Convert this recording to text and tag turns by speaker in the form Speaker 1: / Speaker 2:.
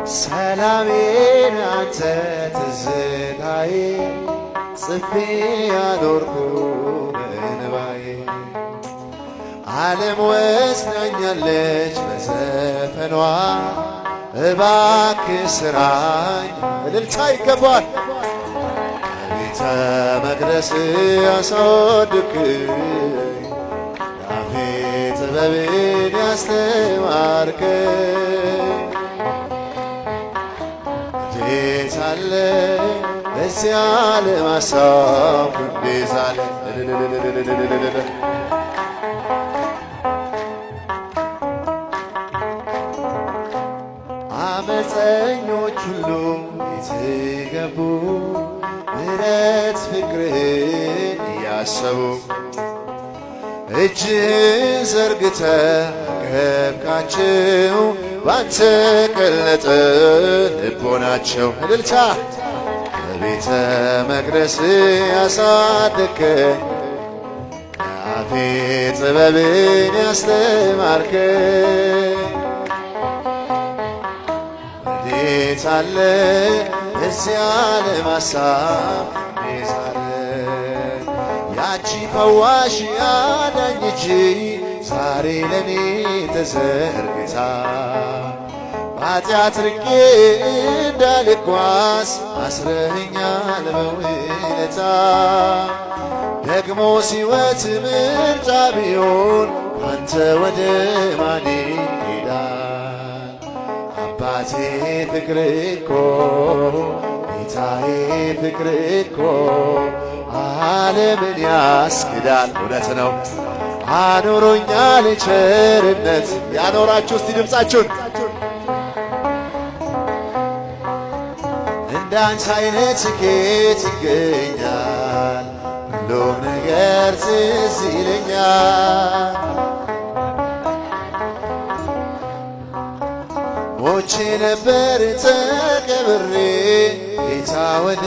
Speaker 1: ሰላሜን አንተ ትዝታዬ ጽፌ ያኖርኩ በእንባዬ ዓለም ወስዳኛለች በዘፈኗ እባክህ ስራኝ እልልታ ይገባል ቤተ መቅደስ ያሳድግኝ አፌ ጥበብን ያስተማርከኝ እንዴት አለ በዚህ ዓለም ሐሳብ እንዴት አለ አመፀኞች ሁሉ ቤት ገቡ ምሕረት ፍቅርህን እያሰቡ እጅህን ዘርግተህ አቀፍካቸው ባንተ ቀለጠ ልቦናቸው እልልታ በቤተ መቅደስ ያሳደግከኝ ከአፌ ጥበብን ያስተማርከኝ እንዴት አለ በዚህ ዓለም ሐሳብ እንዴት አለ ያቺ ፈዋሽ አዳኝ እጅ ዛሬ ለኔ ተዘርግታ ኃጢአት ርቄ እንዳልጓዝ አስረኸኛል በውለታ ደግሞ ሲወት ምርጫ ቢሆን አንተ ወደ ማን ይሄዳል አባቴ ፍቅር እኮ ጌታዬ ፍቅር እኮ ዓለምን ያስክዳል እውነት ነው አኖሮኛል ቸርነት ያኖራችሁ እስቲ ድምፃችሁን እንዳንተ አይነት ስኬት ይገኛል ሁሉም ነገር ትዝ ይለኛል ሞቼ ነበር ተቀብሬ ጌታ ወደ